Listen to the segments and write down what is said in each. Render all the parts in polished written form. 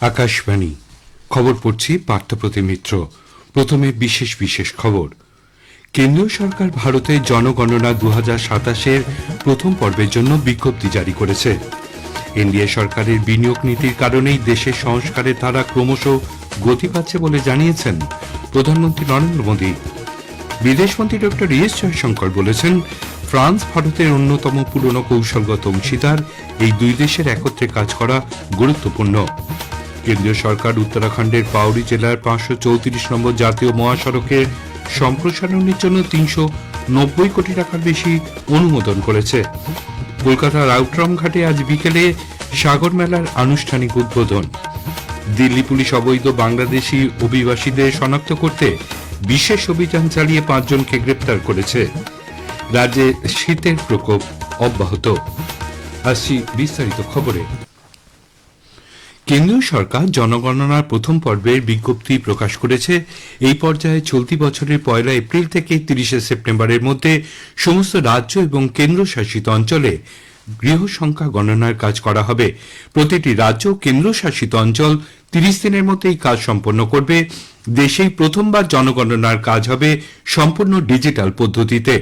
আকাশবাণী খবর পড়ছি পার্থপ্রতিম মিত্র। প্রথমে বিশেষ বিশেষ খবর। কেন্দ্রীয় সরকার ভারতে জনগণনা ২০২৭-এর প্রথম পর্বের জন্য বিজ্ঞপ্তি জারি করেছে। এনডিএ সরকারের বিনিয়োগ নীতির কারণেই দেশের সংস্কারের ধারা ক্রমশ গতি পাচ্ছে বলে জানিয়েছেন প্রধানমন্ত্রী নরেন্দ্র মোদী। বিদেশমন্ত্রী ডক্টর এস জয়শঙ্কর বলেছেন, ফ্রান্স ভারতের অন্যতম পুরনো কৌশলগত অংশীদার। এই দুই দেশের একত্রে কাজ করা গুরুত্বপূর্ণ। কেন্দ্রীয় সরকার উত্তরাখণ্ডের পাউরি জেলার ৫৩৪ নম্বর জাতীয় মহাসড়কের সম্প্রসারণের জন্য ৩৯০ কোটি টাকার বেশি অনুমোদন করেছে। কলকাতার আউটরাম ঘাটে আজ বিকেলে সাগর মেলার আনুষ্ঠানিক উদ্বোধন। দিল্লি পুলিশ অবৈধ বাংলাদেশি অভিবাসীদের শনাক্ত করতে বিশেষ অভিযান চালিয়ে ৫ জনকে গ্রেপ্তার করেছে। রাজ্যে শীতের প্রকোপ অব্যাহত। আসছি বিস্তারিত খবরে। কেন্দ্রীয় সরকার জনগণনার প্রথম পর্বের বিজ্ঞপ্তি প্রকাশ করেছে। এই পর্যায়ে চলতি বছরের ১ এপ্রিল থেকে ৩০ সেপ্টেম্বরের মধ্যে সমস্ত রাজ্য এবং কেন্দ্রশাসিত অঞ্চলে গৃহ সংখ্যা গণনার কাজ করা হবে। প্রতিটি রাজ্য ও কেন্দ্রশাসিত অঞ্চল ৩০ দিনের মধ্যে এই কাজ সম্পন্ন করবে। দেশেই প্রথমবার জনগণনার কাজ হবে সম্পূর্ণ ডিজিটাল পদ্ধতিতে।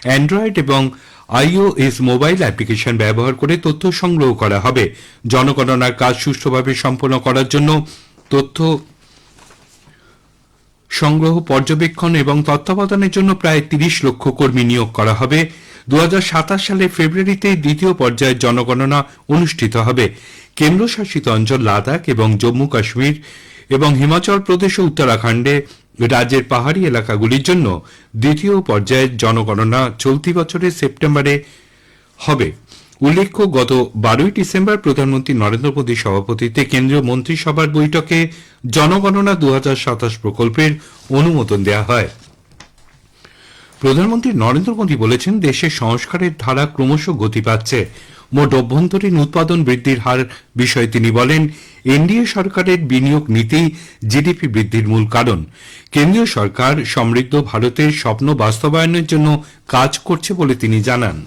অ্যান্ড্রয়েড এবং iOS মোবাইল অ্যাপ্লিকেশন ব্যবহার করে তথ্য সংগ্রহ করা হবে। জনগণনার কাজ সুষ্ঠুভাবে সম্পন্ন করার জন্য তথ্য সংগ্রহ, পর্যবেক্ষণ এবং তত্ত্বাবধানের জন্য প্রায় ৩০ লক্ষ কর্মী নিয়োগ করা হবে। ২০২৭ সালের ফেব্রুয়ারিতে দ্বিতীয় পর্যায়ের জনগণনা অনুষ্ঠিত হবে। কেন্দ্রশাসিত অঞ্চল লাদাখ এবং জম্মু কাশ্মীর এবং হিমাচল প্রদেশ ও উত্তরাখণ্ডে রাজ্যের পাহাড়ি এলাকাগুলির জন্য দ্বিতীয় পর্যায়ের জনগণনা চলতি বছরের সেপ্টেম্বরে হবে। উল্লেখ্য, গত ১২ ডিসেম্বর প্রধানমন্ত্রী নরেন্দ্র মোদীর সভাপতিত্বে কেন্দ্রীয় মন্ত্রিসভার বৈঠকে জনগণনা ২০২৭ প্রকল্পের অনুমোদন দেওয়া হয়। প্রধানমন্ত্রী নরেন্দ্র মোদী বলেছেন, দেশের সংস্কারের ধারা ক্রমশ গতি পাচ্ছে। মোট অভ্যন্তরীণ উৎপাদন বৃদ্ধির হার বিষয়ে তিনি বলেন, এনডিএ সরকারের বিনিয়োগ নীতি জিডিপি বৃদ্ধির মূল কারণ। কেন্দ্রীয় সরকার সমৃদ্ধ ভারতের স্বপ্ন বাস্তবায়নের জন্য কাজ করছে বলে তিনি জানান।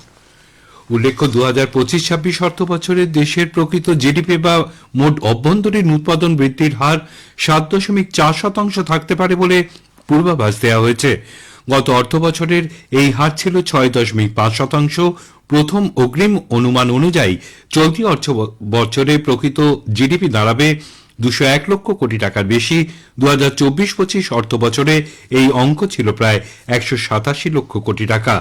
উল্লেখ্য, ২০২৫-২৬ অর্থবছরে দেশের প্রকৃত জিডিপি বা মোট অভ্যন্তরীণ উৎপাদন বৃদ্ধির হার ৭.৪% থাকতে পারে বলে পূর্বাভাস দেওয়া হয়েছে। গত অর্থবছরের এই হার ছিল ৬.৫%। প্রথম অগ্রিম অনুমান অনুযায়ী চলতি অর্থ বছরে প্রকৃত জিডিপি দাঁড়াবে ২০১ লক্ষ কোটি টাকার বেশি। ২০২৪-২৫ অর্থ বছরে এই অঙ্ক ছিল প্রায় ১৮৭ লক্ষ কোটি টাকা।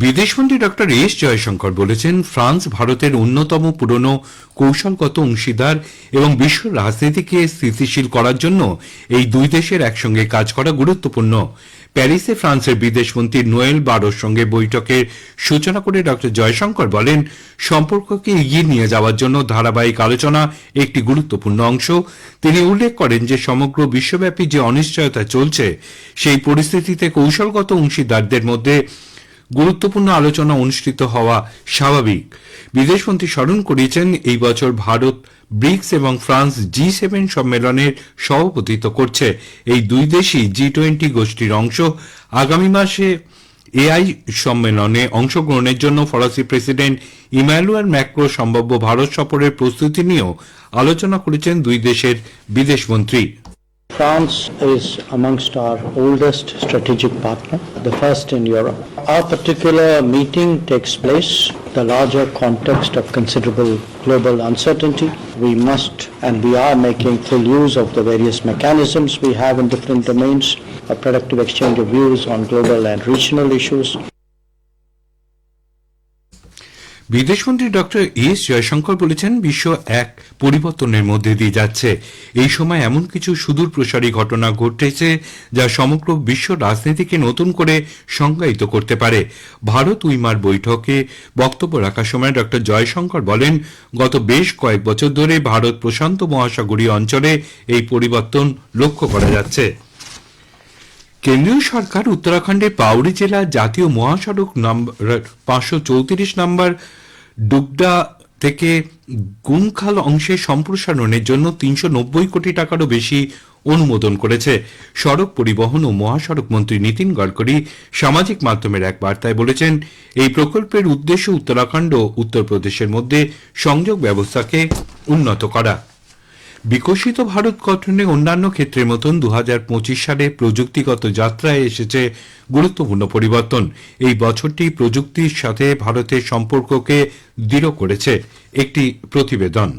বিদেশমন্ত্রী ডক্টর এস জয়শঙ্কর বলেছেন, ফ্রান্স ভারতের অন্যতম পুরনো কৌশলগত অংশীদার এবং বিশ্ব রাজনীতিকে স্থিতিশীল করার জন্য এই দুই দেশের একসঙ্গে কাজ করা গুরুত্বপূর্ণ। প্যারিসে ফ্রান্সের বিদেশমন্ত্রী নোয়েল বারোর সঙ্গে বৈঠকের সূচনা করে ডক্টর জয়শঙ্কর বলেন, সম্পর্ককে এগিয়ে নিয়ে যাওয়ার জন্য ধারাবাহিক আলোচনা একটি গুরুত্বপূর্ণ অংশ। তিনি উল্লেখ করেন যে সমগ্র বিশ্বব্যাপী যে অনিশ্চয়তা চলছে, সেই পরিস্থিতিতে কৌশলগত অংশীদারদের মধ্যে গুরুত্বপূর্ণ আলোচনা অনুষ্ঠিত হওয়া স্বাভাবিক। বিদেশমন্ত্রী স্মরণ করিয়েছেন, এই বছর ভারত ব্রিক্স এবং ফ্রান্স G7 সম্মেলনের সভাপতিত্ব করছে। এই দুই দেশই G20 গোষ্ঠীর অংশ। আগামী মাসে AI সম্মেলনে অংশগ্রহণের জন্য ফরাসি প্রেসিডেন্ট ইমানুয়েল ম্যাক্রো সম্ভাব্য ভারত সফরের প্রস্তুতি নিয়েও আলোচনা করেছেন দুই দেশের বিদেশমন্ত্রী। France is amongst our oldest strategic partner, the first in Europe. Our particular meeting takes place in the larger context of considerable global uncertainty. We must and we are making full use of the various mechanisms we have in different domains, a productive exchange of views on global and regional issues. বিদেশমন্ত্রী doctor S Jaishankar বলেছেন, বিশ্ব এক পরিবর্তনের মধ্যে দিয়ে যাচ্ছে। এই সময় এমন কিছু সুদূর প্রসারী ঘটনা ঘটেছে যা সমগ্র বিশ্ব রাজনীতিকে নতুন করে সংজ্ঞায়িত করতে পারে। ভারত উইমার বৈঠকে বক্তব্য রাখার সময় ডক্টর জয়শঙ্কর বলেন, গত বেশ কয়েক বছর ধরে ভারত প্রশান্ত মহাসাগরীয় অঞ্চলে এই পরিবর্তন লক্ষ্য করা যাচ্ছে। কেন্দ্রীয় সরকার উত্তরাখণ্ডের পাউরি জেলার জাতীয় মহাসড়ক নম্বর ৫৩৪ নম্বর ডুগডা থেকে গুমখাল অংশে সম্প্রসারণের জন্য ৩৯০ কোটি টাকারও বেশি অনুমোদন করেছে। সড়ক পরিবহন ও মহাসড়ক মন্ত্রী নীতিন গডকরি সামাজিক মাধ্যমের এক বার্তায় বলেছেন, এই প্রকল্পের উদ্দেশ্য উত্তরাখণ্ড ও উত্তরপ্রদেশের মধ্যে সংযোগ ব্যবস্থাকে উন্নত করা। বিকশিত ভারত গঠনে অন্যান্য ক্ষেত্রের মতন 2025 সালে প্রযুক্তিগত যাত্রায় এসেছে গুরুত্বপূর্ণ পরিবর্তন। এই বছরটি প্রযুক্তির সাথে ভারতের সম্পর্ককে দৃঢ় করেছে। একটি প্রতিবেদন।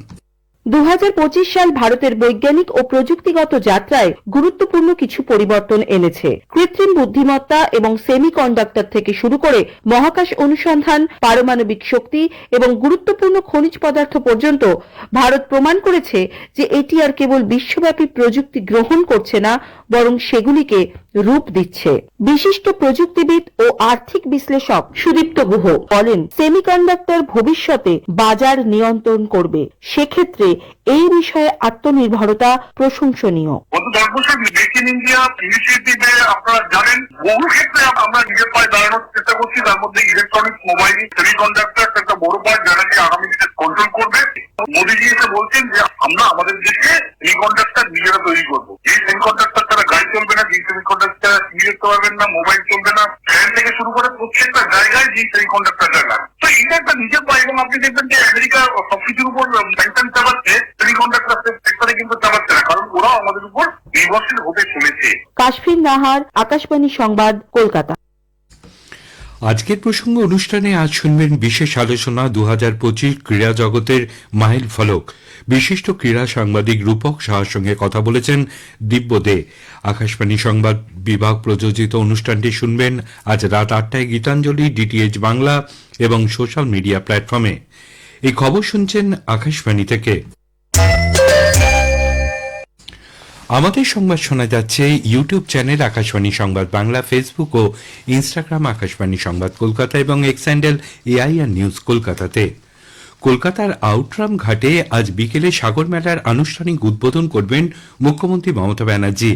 2025 সাল ভারতের বৈজ্ঞানিক ও প্রযুক্তিগত যাত্রায় গুরুত্বপূর্ণ কিছু পরিবর্তন এনেছে। কৃত্রিম বুদ্ধিমত্তা এবং সেমিকন্ডাক্টর থেকে শুরু করে মহাকাশ অনুসন্ধান, পারমাণবিক শক্তি এবং গুরুত্বপূর্ণ খনিজ পদার্থ পর্যন্ত ভারত প্রমাণ করেছে যে এটি আর কেবল বিশ্বব্যাপী প্রযুক্তি গ্রহণ করছে না, বরং সেগুলিকে রূপ দিচ্ছে। বিশিষ্ট প্রযুক্তিবিদ ও আর্থিক বিশ্লেষক সুদীপ্ত গুহ বলেন, সেমিকন্ডাক্টর ভবিষ্যতে বাজার নিয়ন্ত্রণ করবে। সেক্ষেত্রে এই বিষয়ে আত্মনির্ভরতা প্রশংসনীয়। গত 10 বছর মেক ইন ইন্ডিয়া ইনিশিয়েটিভে আপনারা জানেন বহু ক্ষেত্রে আমরা নিজের পায়ে দাঁড়ানোর চেষ্টা করছি। তার মধ্যে ইলেকট্রনিক্স, মোবাইল, সেমিকন্ডাক্টর একটা বড় পার্ট, যারা কি আগামী দিনে কন্ট্রোল করবে। মোদীজি এসে বলছেন যে আমরা আমাদের দেশে সেমিকন্ডাক্টর নিজেরা তৈরি করবো। এই সেমিকন্ডাক্টর তারা গাড়ি চলবে না, যে সেমিকন্ডাক্টর টিভি দেখতে পারবেন না, মোবাইল চলবে না, ফ্যান থেকে শুরু করে প্রত্যেকটা জায়গায় যে সেমিকন্ডাক্টরটা লাগে। তো এটা একটা নিজের পায়ে, এবং আপনি দেখবেন যে আমেরিকা সবকিছুর উপর মেনটেন চালাচ্ছে, সেমিকন্ডাক্টর সেক্টরে কিন্তু চালাচ্ছে না, কারণ ওরাও আমাদের উপর নির্ভরশীল হতে চলেছে। কাশফিন নাহার, আকাশবাণী সংবাদ, কলকাতা। আজকের প্রসঙ্গ অনুষ্ঠানে আজ শুনবেন বিশেষ আলোচনা 2025 ক্রীড়া জগতের মাইল ফলক। বিশিষ্ট ক্রীড়া সাংবাদিক রূপক সাহার সঙ্গে কথা বলেছেন দিব্য দে। আকাশবাণী সংবাদ বিভাগ প্রযোজিত অনুষ্ঠানটি শুনবেন আজ রাত 8টায় গীতাঞ্জলি, ডিটিএইচ বাংলা এবং সোশ্যাল মিডিয়া প্ল্যাটফর্মে। এই খবর শুনছেন আকাশবাণী থেকে। আমাদের সংবাদ শোনা যাচ্ছে ইউটিউব চ্যানেল আকাশবাণী সংবাদ বাংলা, ফেসবুক ও ইনস্টাগ্রাম আকাশবাণী সংবাদ কলকাতা এবং এক্স হ্যান্ডেল এআইআর নিউজ কলকাতাতে। কলকাতার আউটরাম ঘাটে আজ বিকেলে সাগর মেলার আনুষ্ঠানিক উদ্বোধন করবেন মুখ্যমন্ত্রী মমতা ব্যানার্জি।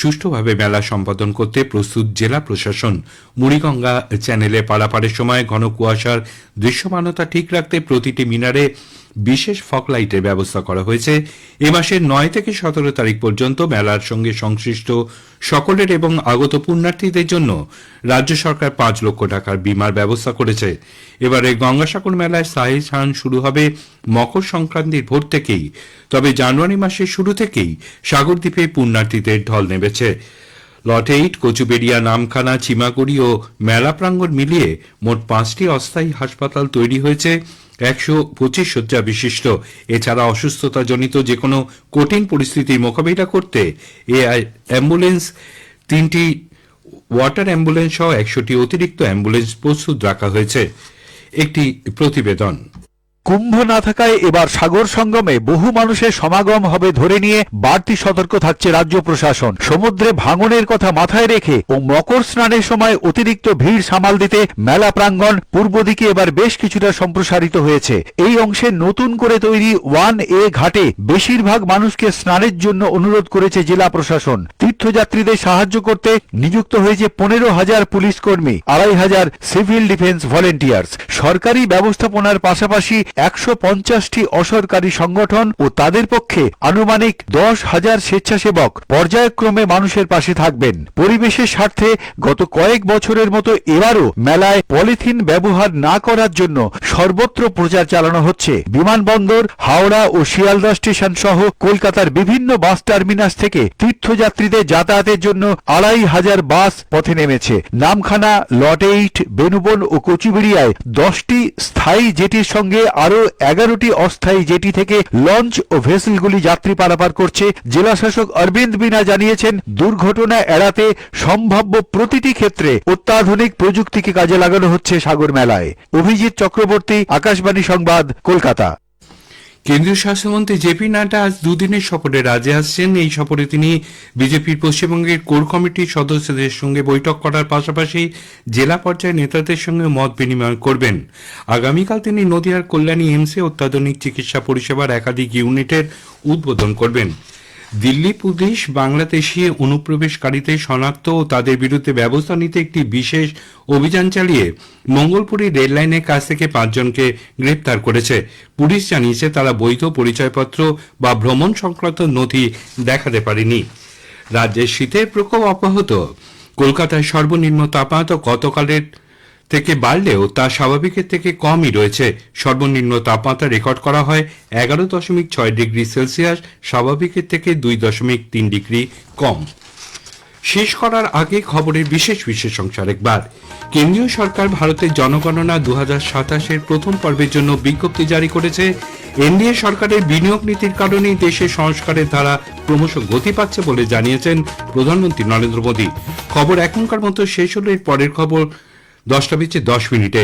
সুষ্ঠুভাবে মেলা সম্পাদন করতে প্রস্তুত জেলা প্রশাসন। মুড়িগঙ্গা চ্যানেলে পারাপারের সময় ঘন কুয়াশার দৃশ্যমানতা ঠিক রাখতে প্রতিটি মিনারে বিশেষ ফগ লাইটের ব্যবস্থা করা হয়েছে। এ মাসের 9 থেকে 17 তারিখ পর্যন্ত মেলার সঙ্গে সংশ্লিষ্ট সকলের এবং আগত পুণ্যার্থীদের জন্য রাজ্য সরকার 5 লক্ষ টাকার বীমার ব্যবস্থা করেছে। এবারে গঙ্গাসাগর মেলায় স্থায়ী স্থান শুরু হবে মকর সংক্রান্তির ভোর থেকেই, তবে জানুয়ারি মাসের শুরু থেকেই সাগরদ্বীপে পুণ্যার্থীদের ঢল নেমেছে। লট 8, কচুবেড়িয়া, নামখানা, চিমাগুড়ি ও মেলা প্রাঙ্গণ মিলিয়ে মোট 5টি অস্থায়ী হাসপাতাল তৈরি হয়েছে, 125 শয্যা বিশিষ্ট। এছাড়া অসুস্থতাজনিত যে কোনো কঠিন পরিস্থিতির মোকাবিলা করতে এআই অ্যাম্বুলেন্স, 3টি ওয়াটার অ্যাম্বুলেন্স সহ 100টি অতিরিক্ত অ্যাম্বুলেন্স প্রস্তুত রাখা হয়েছে। একটি প্রতিবেদন। কুম্ভ না থাকায় এবার সাগর সঙ্গমে বহু মানুষের সমাগম হবে ধরে নিয়ে বাড়তি সতর্ক থাকছে রাজ্য প্রশাসন। সমুদ্রে ভাঙনের কথা মাথায় রেখে ও মকর স্নানের সময় অতিরিক্ত ভিড় সামাল দিতে মেলা প্রাঙ্গণ পূর্ব দিকে এবার বেশ কিছুটা সম্প্রসারিত হয়েছে। এই অংশে নতুন করে তৈরি 1A ঘাটে বেশিরভাগ মানুষকে স্নানের জন্য অনুরোধ করেছে জেলা প্রশাসন। তীর্থযাত্রীদের সাহায্য করতে নিযুক্ত হয়েছে 15,000 পুলিশ কর্মী, 2,500 সিভিল ডিফেন্স ভলেন্টিয়ার্স। সরকারি ব্যবস্থাপনার পাশাপাশি 150টি অসরকারি সংগঠন ও তাদের পক্ষে আনুমানিক 10,000 স্বেচ্ছাসেবক পর্যায়ক্রমে মানুষের পাশে থাকবেন। পরিবেশের স্বার্থে গত কয়েক বছরের মতো এবারও মেলায় পলিথিন ব্যবহার না করার জন্য সর্বত্র প্রচার চালানো হচ্ছে। বিমানবন্দর, হাওড়া ও শিয়ালদা স্টেশন সহ কলকাতার বিভিন্ন বাস টার্মিনাস থেকে তীর্থযাত্রীদের যাতায়াতের জন্য 2,500 বাস পথে নেমেছে। নামখানা, লট 8, বেনুবন ও কচুবেড়িয়ায় 10টি স্থায়ী জেটির সঙ্গে আরো 11টি অস্থায়ী জেটি থেকে লঞ্চ ও ভেসেলগুলি যাত্রী পারাপার করছে। জেলা শাসক অরবিন্দ মিনা জানিয়েছেন, দুর্ঘটনা এড়াতে সম্ভাব্য প্রতিটি ক্ষেত্রে অত্যাধুনিক প্রযুক্তিকে কাজে লাগানো হচ্ছে সাগর মেলায়। অভিজিৎ চক্রবর্তী, আকাশবাণী সংবাদ, কলকাতা। কেন্দ্রীয় স্বাস্থ্যমন্ত্রী জেপি নাড্ডা আজ দুদিনের সফরে রাজ্যে আসছেন। এই সফরে তিনি বিজেপির পশ্চিমবঙ্গের কোর কমিটির সদস্যদের সঙ্গে বৈঠক করার পাশাপাশি জেলা পর্যায়ে নেতাদের সঙ্গে মত বিনিময় করবেন। আগামীকাল তিনি নদিয়ার কল্যাণী এইমসে অত্যাধুনিক চিকিৎসা পরিষেবার একাধিক ইউনিটের উদ্বোধন করবেন। দিল্লি পুলিশ বাংলাদেশি অনুপ্রবেশকারীদের শনাক্ত ও তাদের বিরুদ্ধে ব্যবস্থা নিতে একটি বিশেষ অভিযান চালিয়ে মঙ্গলপুরী রেললাইনের কাছ থেকে 5 জনকে গ্রেপ্তার করেছে। পুলিশ জানিয়েছে তারা বৈধ পরিচয়পত্র বা ভ্রমণ সংক্রান্ত নথি দেখাতে পারেনি। রাজ্যের শীতের প্রকোপ অব্যাহত। কলকাতায় সর্বনিম্ন তাপমাত্রা গতকালের থেকে বাড়লেও তা স্বাভাবিকের থেকে কমই রয়েছে। সর্বনিম্ন তাপমাত্রা রেকর্ড করা হয় 11.6 ডিগ্রি সেলসিয়াস, স্বাভাবিকের থেকে 2.3 ডিগ্রি কম। শেষ করার আগে খবরের বিশেষ অংশ আরেকবার। কেন্দ্রীয় সরকার ভারতের জনগণনা 2027-এর প্রথম পর্বের জন্য বিজ্ঞপ্তি জারি করেছে। এনডিএ সরকারের বিনিয়োগ নীতির কারণেই দেশের সংস্কারের ধারা ক্রমশ গতি পাচ্ছে বলে জানিয়েছেন প্রধানমন্ত্রী নরেন্দ্র মোদী। খবর এখনকার মতো শেষ হলো। এর পরের খবর 10টা বেজে 10 মিনিটে।